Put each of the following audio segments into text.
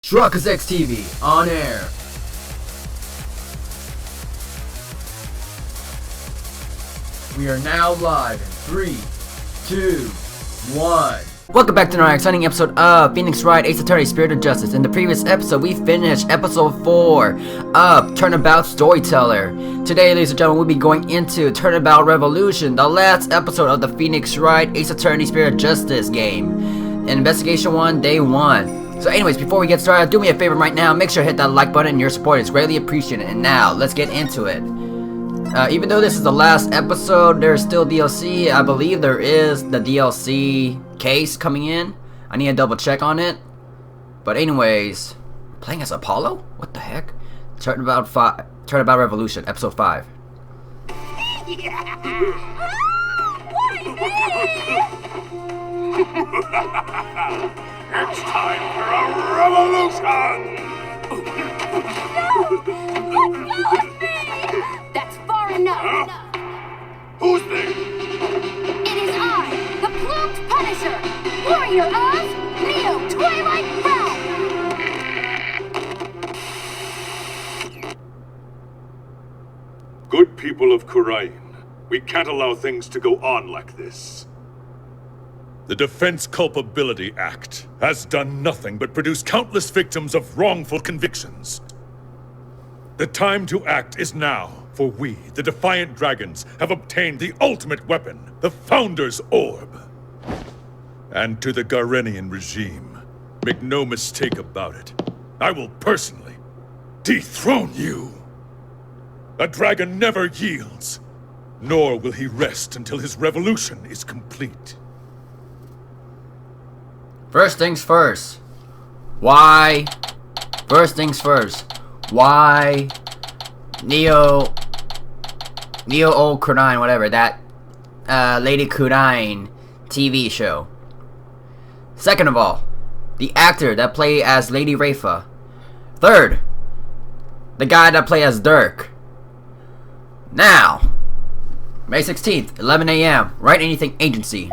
Truckers X TV on air. We are now live in 3, 2, 1. Welcome back to another exciting episode of Phoenix Wright, Ace Attorney, Spirit of Justice. In the previous episode, we finished episode 4 of Turnabout Storyteller. Today, ladies and gentlemen, we'll be going into Turnabout Revolution, the last episode of the Phoenix Wright, Ace Attorney, Spirit of Justice game. Investigation 1, Day 1. So anyways, before we get started, do me a favor right now, make sure to hit that like button. Your support is greatly appreciated. And now, let's get into it. Even though this is the last episode, there's still DLC. I believe there is the DLC case coming in. I need to double check on it. But anyways, playing as Apollo? What the heck? Turnabout Revolution, episode 5. It's time for a revolution! No! Let go of me! That's far enough! Huh? Who's this? It is I, the Plumed Punisher, warrior of Neo Twilight Realm! Good people of Khurain, we can't allow things to go on like this. The Defense Culpability Act has done nothing but produce countless victims of wrongful convictions. The time to act is now, for we, the Defiant Dragons, have obtained the ultimate weapon, the Founder's Orb. And to the Garenian regime, make no mistake about it, I will personally dethrone you. A dragon never yields, nor will he rest until his revolution is complete. First things first. Why? First things first. Why? Neo Old Khurain, whatever, that Lady Khurain TV show. Second of all, the actor that played as Lady Rafa. Third, the guy that played as Dhurke. Now, May 16th, 11 a.m., Write Anything Agency.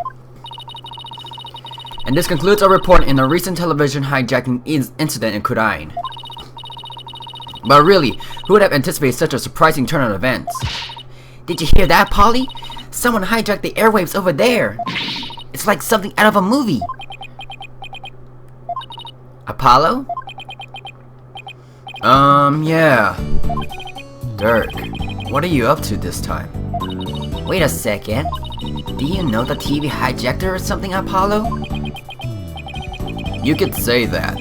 And this concludes our report in the recent television hijacking incident in Khurain. But really, who would have anticipated such a surprising turn of events? Did you hear that, Polly? Someone hijacked the airwaves over there. It's like something out of a movie. Apollo? Yeah. Dhurke, what are you up to this time? Wait a second. Do you know the TV hijacked her or something, Apollo? You could say that,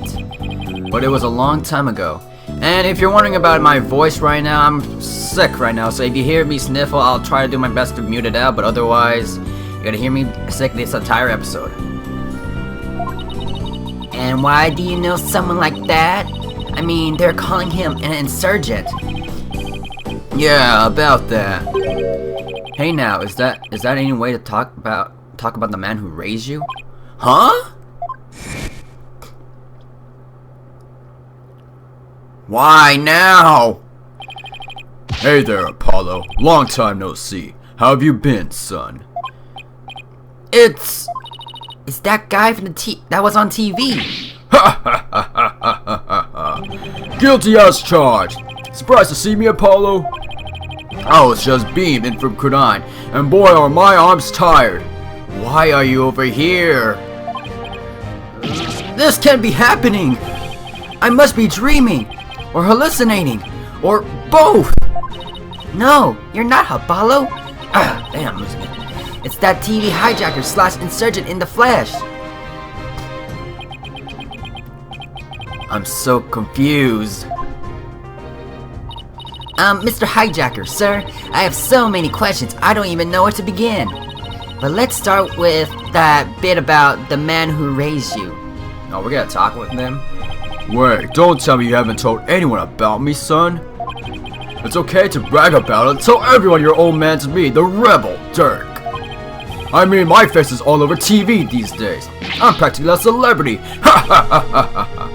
but it was a long time ago. And if you're wondering about my voice right now, I'm sick right now, so if you hear me sniffle, I'll try to do my best to mute it out, but otherwise, you're gonna hear me sick this entire episode. And why do you know someone like that? I mean, they're calling him an insurgent. Yeah, about that. Hey now, is that any way to talk about the man who raised you? Huh? Why now? Hey there, Apollo. Long time no see. How have you been, son? It's that guy from that was on TV. Ha ha ha ha ha ha. Guilty as charged. Surprised to see me, Apollo? I was just beamed in from Khurain, and boy are my arms tired. Why are you over here? This can't be happening. I must be dreaming. Or hallucinating, or both. No, you're not, Apollo. Damn, I'm losing it. It's that TV hijacker / insurgent in the flesh. I'm so confused. Mr. Hijacker, sir, I have so many questions, I don't even know where to begin. But let's start with that bit about the man who raised you. Oh, we're gonna talk with him? Wait, don't tell me you haven't told anyone about me, son. It's okay to brag about it. Tell everyone your old man's me, the rebel, Dhurke. I mean, my face is all over TV these days. I'm practically a celebrity. Ha ha ha ha ha.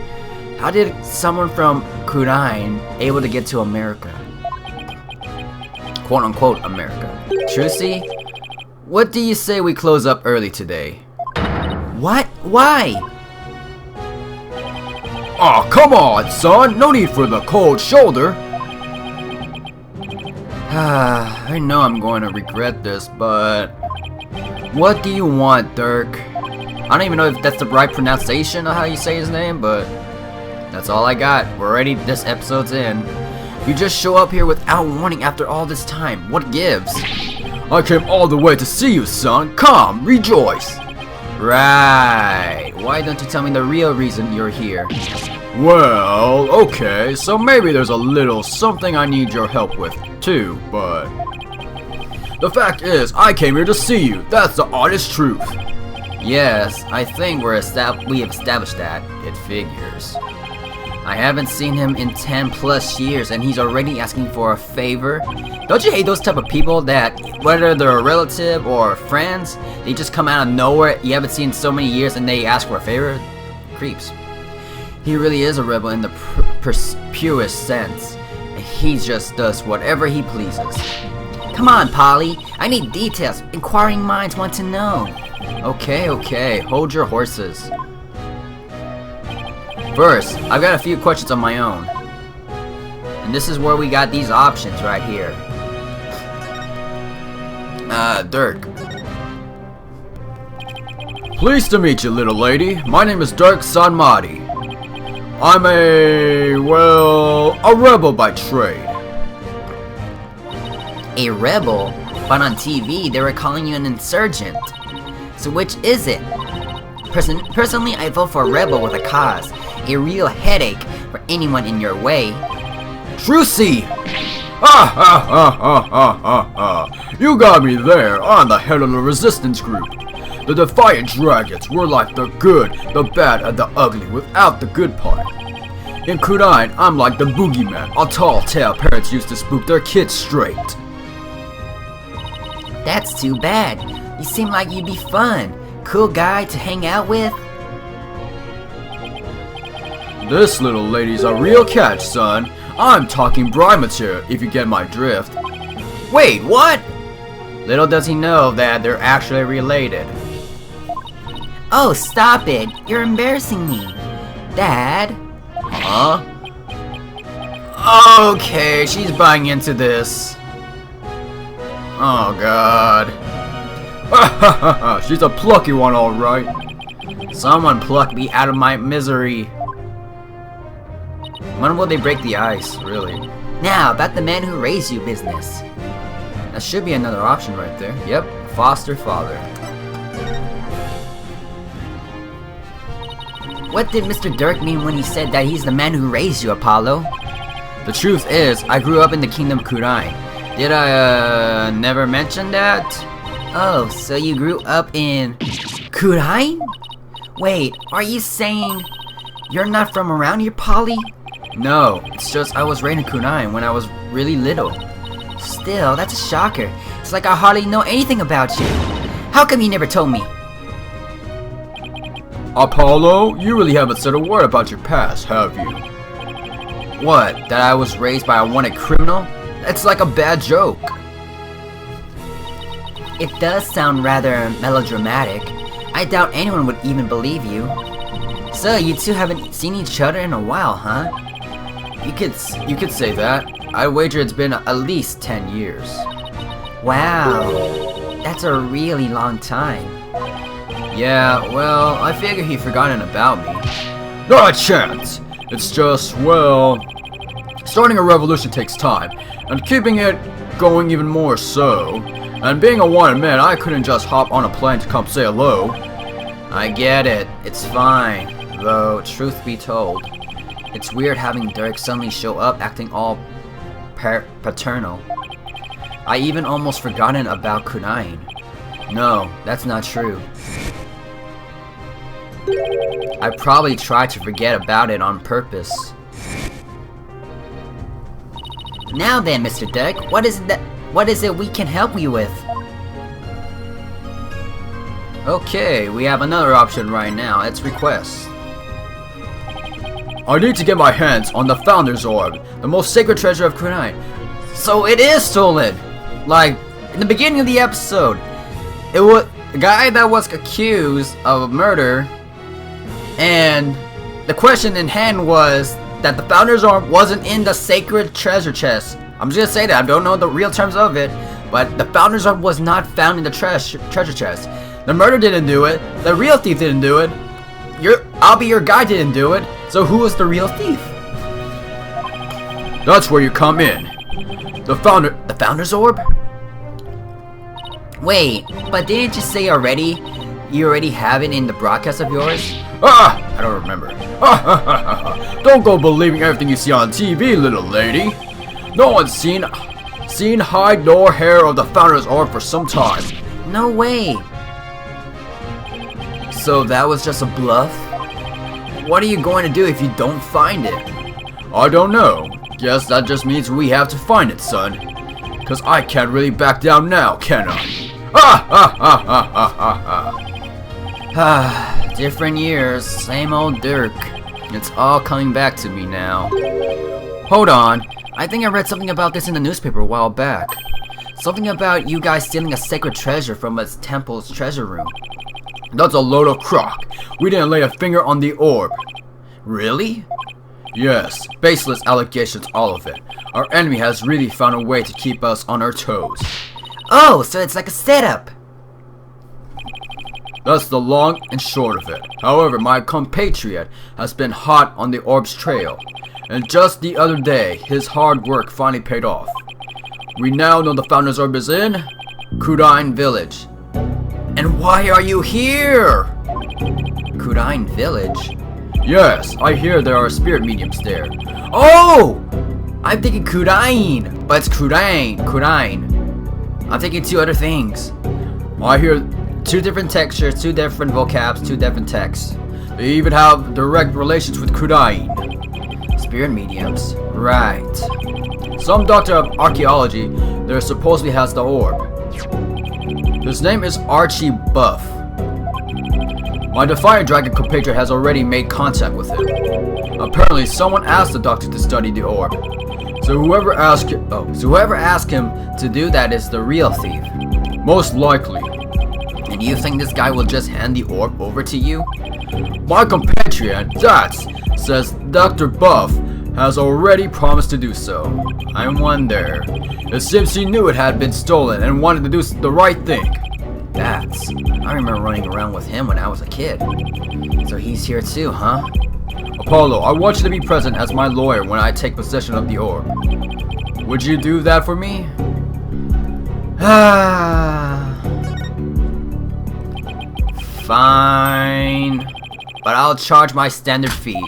How did someone from Khurain able to get to America? Quote unquote America. Trucy, what do you say we close up early today? What? Why? Aw, come on, son. No need for the cold shoulder. I know I'm going to regret this, but... What do you want, Dhurke? I don't even know if that's the right pronunciation of how you say his name, but... That's all I got. We're already this episode's in. You just show up here without warning after all this time. What gives? I came all the way to see you, son. Come, rejoice. Right. Why don't you tell me the real reason you're here? Well, okay, so maybe there's a little something I need your help with, too, but... The fact is, I came here to see you. That's the honest truth. Yes, I think we have established that. It figures. I haven't seen him in 10 plus years and he's already asking for a favor. Don't you hate those type of people that, whether they're a relative or friends, they just come out of nowhere, you haven't seen in so many years and they ask for a favor? Creeps. He really is a rebel in the purest sense. And he just does whatever he pleases. Come on, Polly. I need details. Inquiring minds want to know. Okay. Hold your horses. First, I've got a few questions of my own. And this is where we got these options right here. Dhurke. Pleased to meet you, little lady. My name is Dhurke Sanmati. I'm a rebel by trade. A rebel? But on TV, they were calling you an insurgent. So which is it? Personally, I vote for a rebel with a cause. A real headache for anyone in your way. Trucy! You got me there. I'm the head of the resistance group. The Defiant Dragons were like the good, the bad, and the ugly without the good part. In Kurain, I'm like the boogeyman, a tall tale parents used to spook their kids straight. That's too bad. You seem like you'd be fun. Cool guy to hang out with. This little lady's a real catch, son. I'm talking bride material, if you get my drift. Wait, what? Little does he know that they're actually related. Oh, stop it. You're embarrassing me. Dad? Huh? Okay, she's buying into this. Oh, God. She's a plucky one, alright. Someone pluck me out of my misery. When will they break the ice, really? Now, about the man who raised you business. That should be another option right there. Yep, foster father. What did Mr. Dhurke mean when he said that he's the man who raised you, Apollo? The truth is, I grew up in the Kingdom Kurain. Did I, never mention that? Oh, so you grew up in... Kurain? Wait, are you saying you're not from around here, Polly? No, it's just I was raised in Kurain when I was really little. Still, that's a shocker. It's like I hardly know anything about you. How come you never told me? Apollo, you really haven't said a word about your past, have you? What, that I was raised by a wanted criminal? That's like a bad joke. It does sound rather melodramatic. I doubt anyone would even believe you. So, you two haven't seen each other in a while, huh? You could say that. I wager it's been at least 10 years. Wow, that's a really long time. Yeah, well, I figure he'd forgotten about me. Not a chance! It's just, well... Starting a revolution takes time, and keeping it going even more so. And being a wanted man, I couldn't just hop on a plane to come say hello. I get it, it's fine. Though, truth be told, it's weird having Dhurke suddenly show up acting all paternal. I even almost forgotten about Kurain. No, that's not true. I probably tried to forget about it on purpose. Now then, Mr. Dhurke, what is it we can help you with? Okay, we have another option right now. It's request. I need to get my hands on the Founder's Orb, the most sacred treasure of Kurain. So it is stolen! Like, in the beginning of the episode, it was the guy that was accused of murder, and the question in hand was that the Founder's Orb wasn't in the sacred treasure chest. I'm just gonna say that. I don't know the real terms of it, but the Founder's Orb was not found in the treasure chest. The murderer didn't do it. The real thief didn't do it. I'll be your guy didn't do it. So who was the real thief? That's where you come in. The Founder's Orb? Wait, but didn't you say already? You already have it in the broadcast of yours? I don't remember. Don't go believing everything you see on TV, little lady. No one's seen hide nor hair of the Founder's Orb for some time. No way. So that was just a bluff? What are you going to do if you don't find it? I don't know. Guess that just means we have to find it, son. Cause I can't really back down now, can I? Different years, same old Dhurke. It's all coming back to me now. Hold on, I think I read something about this in the newspaper a while back. Something about you guys stealing a sacred treasure from a temple's treasure room. That's a load of crock. We didn't lay a finger on the orb. Really? Yes, baseless allegations, all of it. Our enemy has really found a way to keep us on our toes. Oh, so it's like a setup. That's the long and short of it. However, my compatriot has been hot on the orb's trail, and just the other day, his hard work finally paid off. We now know the Founder's Orb is in Kudine Village. And why are you here? Kudine Village? Yes, I hear there are spirit mediums there. Oh! I'm thinking Kudine, but it's Kudine. I'm thinking two other things. I hear two different textures, two different vocabs, two different texts. They even have direct relations with Kudine. Spirit mediums. Right. Some doctor of archaeology there supposedly has the orb. His name is Archie Buff. My Defiant Dragon compatriot has already made contact with him. Apparently, someone asked the doctor to study the orb. So whoever asked him to do that is the real thief. Most likely. And you think this guy will just hand the orb over to you? My compatriot, Dats, says Dr. Buff has already promised to do so. I wonder. It seems he knew it had been stolen and wanted to do the right thing. I remember running around with him when I was a kid. So he's here too, huh? Apollo, I want you to be present as my lawyer when I take possession of the orb. Would you do that for me? Fine. But I'll charge my standard fee.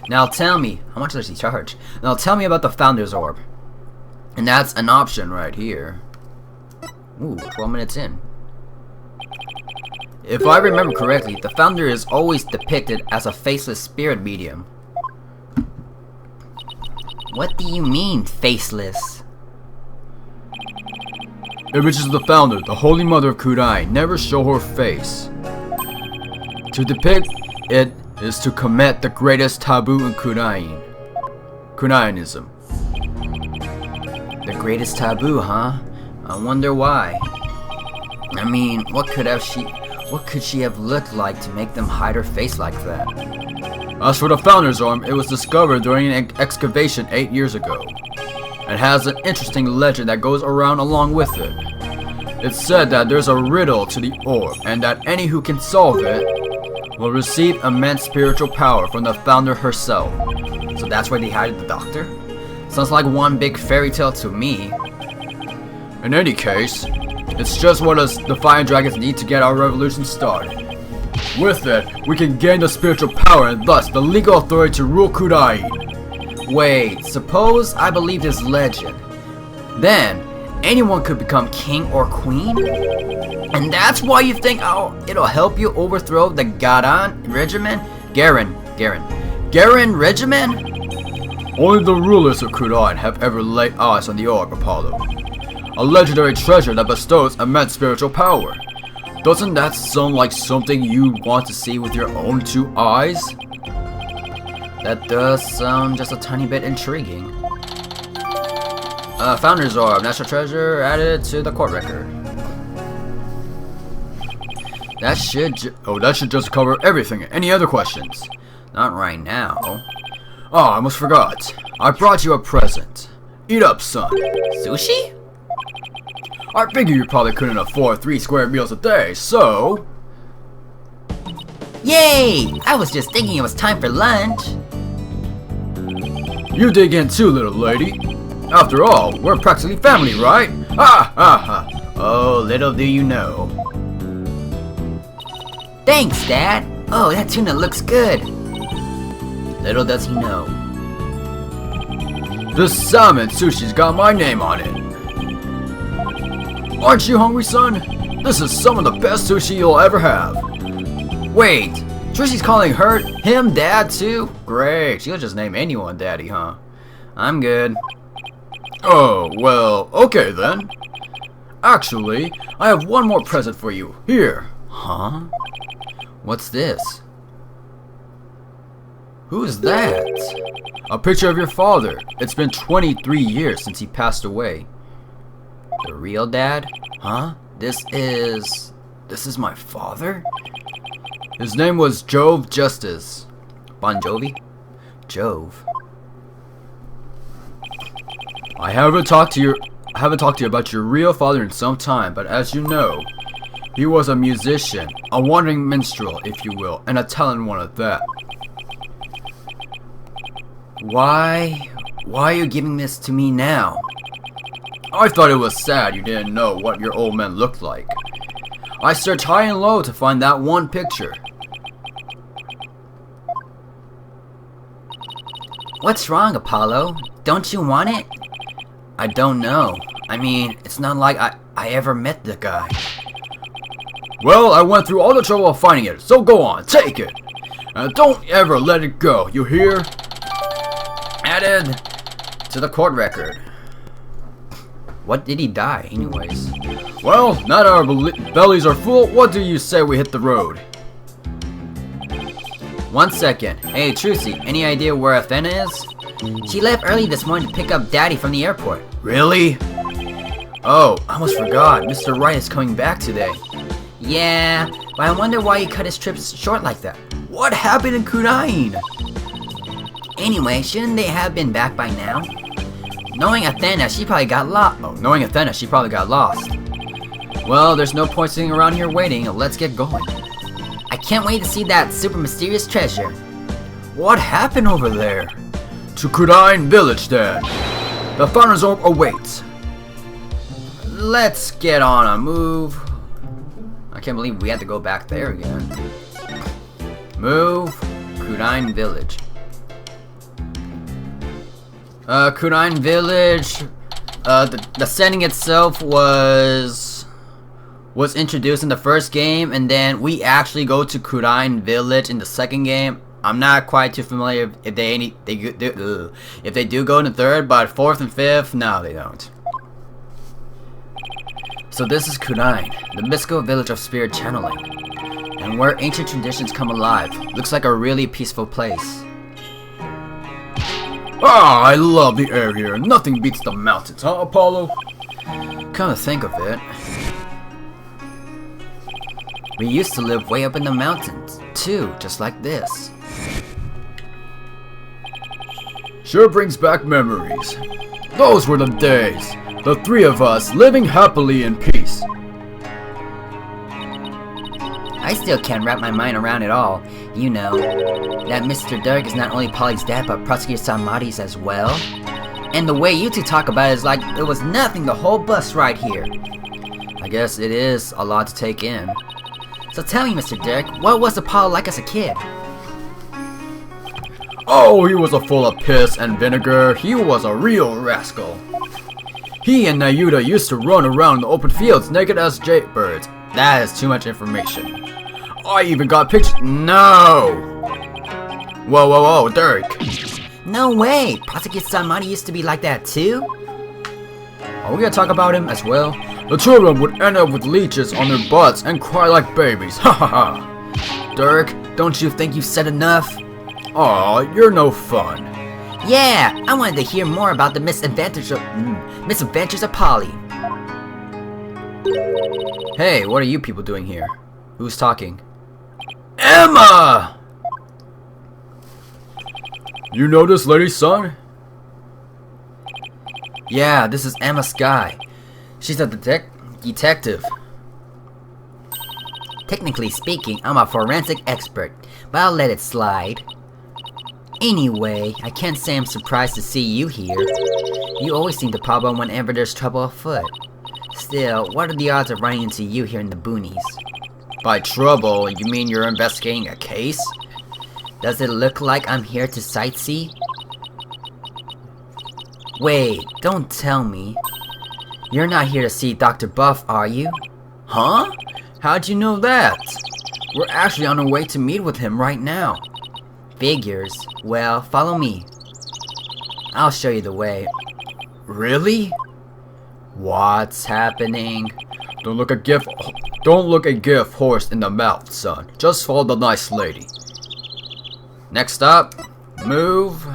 Now tell me, how much does he charge? Now tell me about the Founder's Orb. And that's an option right here. Ooh, 12 minutes in. If I remember correctly, the Founder is always depicted as a faceless spirit medium. What do you mean, faceless? Images of the Founder, the Holy Mother of Kudine, never show her face. To depict it is to commit the greatest taboo in Kudinism. The greatest taboo, huh? I wonder why. I mean, what could she have looked like to make them hide her face like that? As for the Founder's Orb, it was discovered during an excavation 8 years ago. It has an interesting legend that goes around along with it. It's said that there's a riddle to the orb, and that any who can solve it will receive immense spiritual power from the Founder herself. So that's why they hired the doctor? Sounds like one big fairy tale to me. In any case, it's just what us Defiant Dragons need to get our revolution started. With it, we can gain the spiritual power and thus the legal authority to rule Kudine. Wait, suppose I believe this legend. Then, anyone could become king or queen? And that's why you think it'll help you overthrow the Garen regiment? Garen regiment? Only the rulers of Kudine have ever laid eyes on the orb, Apollo. A legendary treasure that bestows immense spiritual power. Doesn't that sound like something you want to see with your own 2 eyes? That does sound just a tiny bit intriguing. Founder's Orb, National Treasure added to the court record. That should just cover everything. Any other questions? Not right now. Oh, I almost forgot. I brought you a present. Eat up, son. Sushi? I figure you probably couldn't afford 3 square meals a day, so... Yay! I was just thinking it was time for lunch. You dig in too, little lady. After all, we're practically family, right? Ha ha ha. Oh, little do you know. Thanks, Dad. Oh, that tuna looks good. Little does he know. This salmon sushi's got my name on it. Aren't you hungry, son? This is some of the best sushi you'll ever have. Wait, Trici's calling him Dad too? Great, she'll just name anyone Daddy, huh? I'm good. Oh, well, okay then. Actually, I have one more present for you. Here. Huh? What's this? Who's that? A picture of your father. It's been 23 years since he passed away. The real Dad? Huh? This is my father? His name was Jove Justice. Bon Jovi? Jove. I haven't talked to you about your real father in some time, but as you know, he was a musician, a wandering minstrel, if you will, and a talented one at that. Why are you giving this to me now? I thought it was sad you didn't know what your old man looked like. I searched high and low to find that one picture. What's wrong, Apollo? Don't you want it? I don't know. I mean, it's not like I ever met the guy. Well, I went through all the trouble of finding it, so go on, take it. And don't ever let it go, you hear? Added to the court record. What did he die, anyways? Well, now that our bellies are full, what do you say we hit the road? 1 second. Hey, Trucy, any idea where Athena is? She left early this morning to pick up Daddy from the airport. Really? Oh, I almost forgot. Mr. Wright is coming back today. Yeah, but I wonder why he cut his trip short like that. What happened in Kunain? Anyway, shouldn't they have been back by now? Knowing Athena, she probably got lost. Well, there's no point sitting around here waiting. Let's get going. I can't wait to see that super mysterious treasure. What happened over there? To Kunain Village, then. The Founder's Orb awaits. Let's get on a move. I can't believe we had to go back there again. Move. Kunain Village. Kunain Village. The setting itself was introduced in the first game, and then we actually go to Kunain Village in the second game. I'm not quite too familiar if they do go in the third, but fourth and fifth, no, they don't. So this is Kunain, the mystical village of spirit channeling, and where ancient traditions come alive. Looks like a really peaceful place. Ah, I love the air here. Nothing beats the mountains, huh, Apollo? Come to think of it, we used to live way up in the mountains, too, just like this. Sure brings back memories. Those were the days. The three of us living happily in peace. I still can't wrap my mind around it all. You know, that Mr. Dhurke is not only Polly's dad, but Prosecutor Samadi's as well. And the way you two talk about it is like it was nothing the whole bus ride here. I guess it is a lot to take in. So tell me, Mr. Dhurke, what was Apollo like as a kid? Oh, he was full of piss and vinegar. He was a real rascal. He and Nayuta used to run around in the open fields naked as jaybirds. That is too much information. I even got pictures. No! Whoa, Dhurke. No way! Prosecutor Samadi used to be like that too? Are we gonna talk about him as well? The two of them would end up with leeches on their butts and cry like babies. Ha ha ha! Dhurke, don't you think you've said enough? Aw, you're no fun. Yeah, I wanted to hear more about the misadventures of Polly. Hey, what are you people doing here? Who's talking? Emma! You know this lady, son? Yeah, this is Emma Sky. She's a detective. Technically speaking, I'm a forensic expert, but I'll let it slide. Anyway, I can't say I'm surprised to see you here. You always seem to pop up whenever there's trouble afoot. Still, what are the odds of running into you here in the boonies? By trouble, you mean you're investigating a case? Does it look like I'm here to sightsee? Wait, don't tell me. You're not here to see Dr. Buff, are you? Huh? How'd you know that? We're actually on our way to meet with him right now. Figures. Well, follow me. I'll show you the way. Really? What's happening? Don't look a gift horse in the mouth, son. Just follow the nice lady. Next up, move.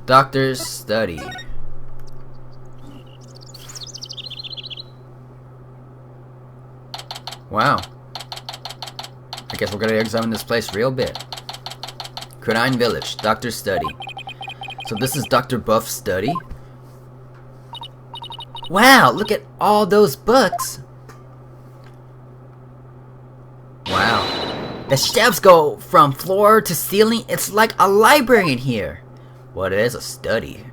Doctor's study. Wow. I guess we're gonna examine this place real bit. Credine Village, Doctor's study. So this is Dr. Buff's study? Wow, look at all those books. Wow. The shelves go from floor to ceiling. It's like a library in here. What is a study?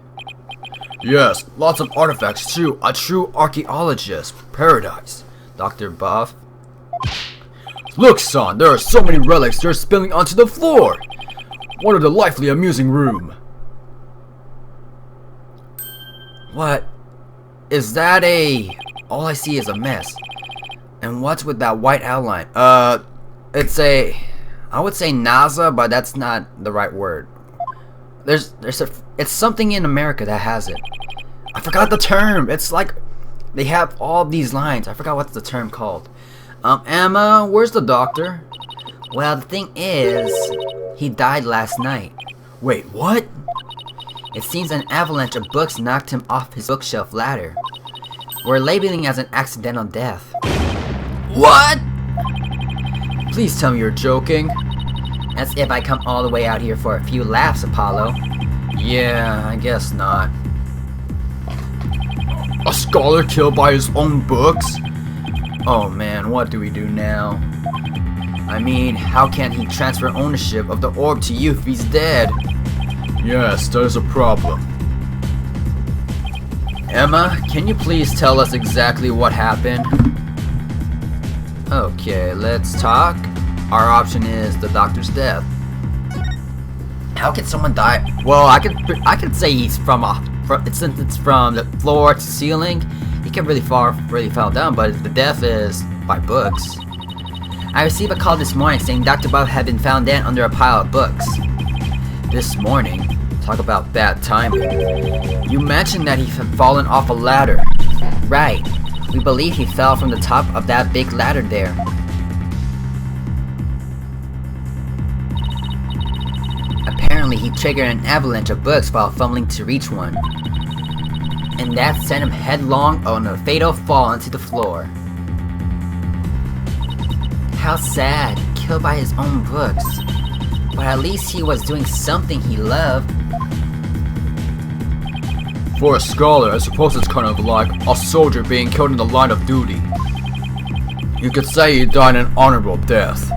Yes, lots of artifacts too. A true archaeologist. Paradise. Dr. Buff. Look, son, there are so many relics they're spilling onto the floor. What a delightfully amusing room. What? Is that a... All I see is a mess. And what's with that white outline? It's a... I would say NASA, but that's not the right word. It's something in America that has it. I forgot the term. It's like they have all these lines. I forgot what's the term called. Emma, where's the doctor? Well, the thing is, he died last night. Wait, what? It seems an avalanche of books knocked him off his bookshelf ladder. We're labeling it as an accidental death. What? Please tell me you're joking. As if I come all the way out here for a few laughs, Apollo. Yeah, I guess not. A scholar killed by his own books? Oh man, what do we do now? I mean, how can he transfer ownership of the orb to you if he's dead? Yes, there's a problem. Emma, can you please tell us exactly what happened? Okay, let's talk. Our option is the doctor's death. How can someone die? Well, I could say he's since it's from the floor to ceiling, he can really fall down, but the death is by books. I received a call this morning saying Dr. Buff had been found dead under a pile of books. This morning? Talk about bad timing. You mentioned that he had fallen off a ladder. Right. We believe he fell from the top of that big ladder there. Apparently he triggered an avalanche of books while fumbling to reach one. And that sent him headlong on a fatal fall onto the floor. How sad, killed by his own books. But at least he was doing something he loved. For a scholar, I suppose it's kind of like a soldier being killed in the line of duty. You could say he died an honorable death.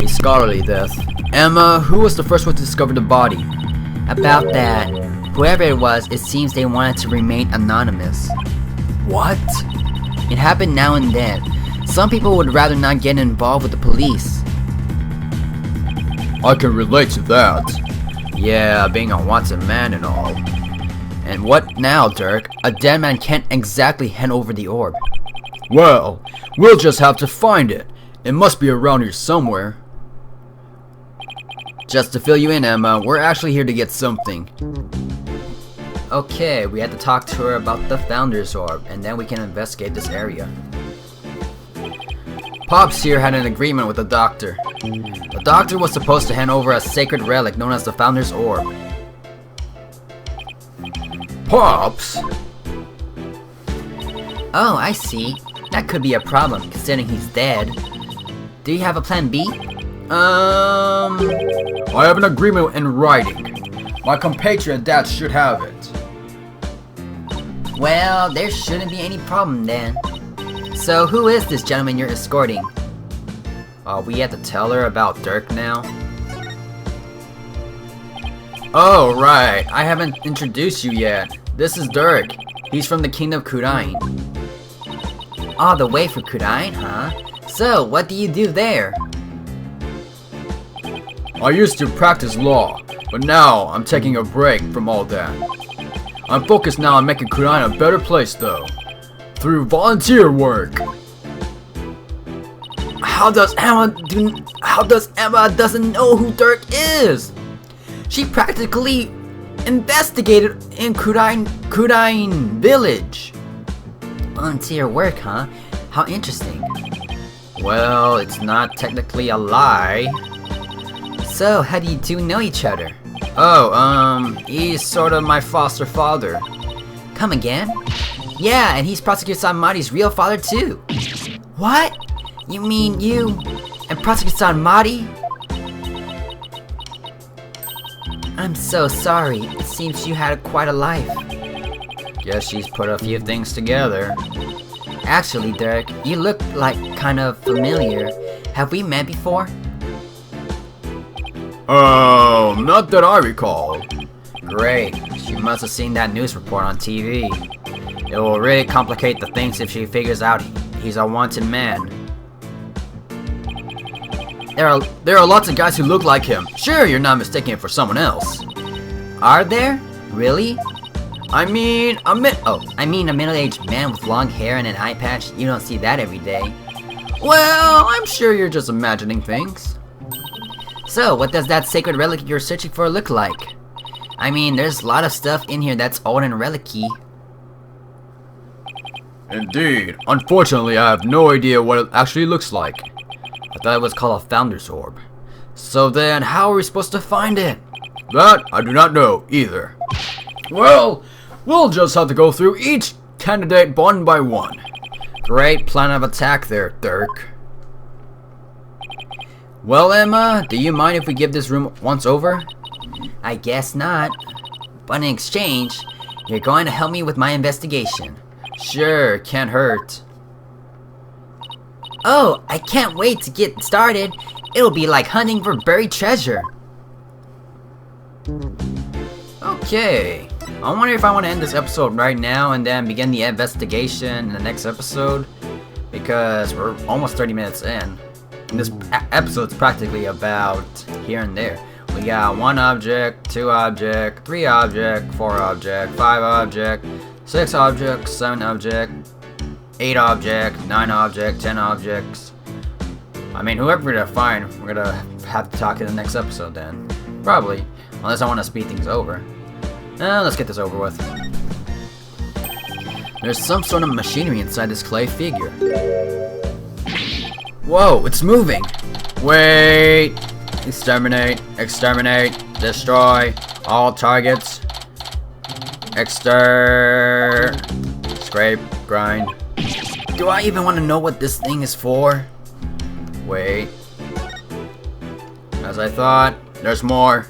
A scholarly death. Emma, who was the first one to discover the body? About that, whoever it was, it seems they wanted to remain anonymous. What? It happened now and then. Some people would rather not get involved with the police. I can relate to that. Yeah, being a wanted man and all. And what now, Dhurke? A dead man can't exactly hand over the orb. Well, we'll just have to find it. It must be around here somewhere. Just to fill you in, Emma, we're actually here to get something. Okay, we had to talk to her about the Founder's Orb, and then we can investigate this area. Pops here had an agreement with the doctor. The doctor was supposed to hand over a sacred relic known as the Founder's Orb. Pops? Oh, I see. That could be a problem, considering he's dead. Do you have a plan B? I have an agreement in writing. My compatriot dad should have it. Well, there shouldn't be any problem then. So who is this gentleman you're escorting? We have to tell her about Dhurke now? Oh, right. I haven't introduced you yet. This is Dhurke. He's from the kingdom of Kurain. All the way from Kurain, huh? So, what do you do there? I used to practice law, but now I'm taking a break from all that. I'm focused now on making Kurain a better place though, through volunteer work. How does Emma doesn't know who Dhurke is? She practically investigated in Kurain village. Volunteer work, huh? How interesting. Well, it's not technically a lie. So, how do you two know each other? Oh, he's sort of my foster father. Come again? Yeah, and he's Prosecutor-san Mari's real father too. What? You mean you and Prosecutor-san Mari? I'm so sorry. It seems you had quite a life. Guess she's put a few things together. Actually, Dhurke, you look like kind of familiar. Have we met before? Not that I recall. Great. She must have seen that news report on TV. It will really complicate the things if she figures out he's a wanted man. There are lots of guys who look like him. Sure, you're not mistaking him for someone else. Are there? Really? I mean a middle-aged man with long hair and an eye patch. You don't see that every day. Well, I'm sure you're just imagining things. So, what does that sacred relic you're searching for look like? I mean, there's a lot of stuff in here that's old and relic-y. Indeed. Unfortunately, I have no idea what it actually looks like. I thought it was called a Founder's Orb. So then, how are we supposed to find it? That I do not know either. Well, we'll just have to go through each candidate one by one. Great plan of attack there, Dhurke. Well, Emma, do you mind if we give this room once over? I guess not. But in exchange, you're going to help me with my investigation. Sure, can't hurt. Oh, I can't wait to get started. It'll be like hunting for buried treasure. Okay. I wonder if I want to end this episode right now and then begin the investigation in the next episode. Because we're almost 30 minutes in. And this episode's practically about here and there. We got 1 object, 2 object, 3 object, 4 object, 5 object, 6 object, 7 object, 8 object, 9 object, 10 objects. I mean, whoever we're gonna find, we're gonna have to talk in the next episode then. Probably. Unless I want to speed things over. Let's get this over with. There's some sort of machinery inside this clay figure. Whoa, it's moving! Wait! Exterminate, exterminate, destroy all targets. Scrape, grind. Do I even want to know what this thing is for? Wait. As I thought, there's more.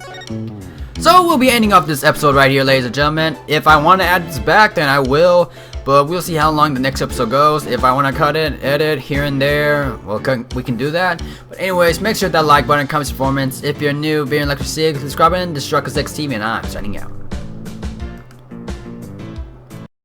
So we'll be ending off this episode right here, ladies and gentlemen. If I want to add this back, then I will. But we'll see how long the next episode goes. If I want to cut it, edit here and there, well, we can do that. But anyways, make sure that like button, comments, performance. If you're new, be in like to see, subscribe, and Destructus X TV, and I'm signing out.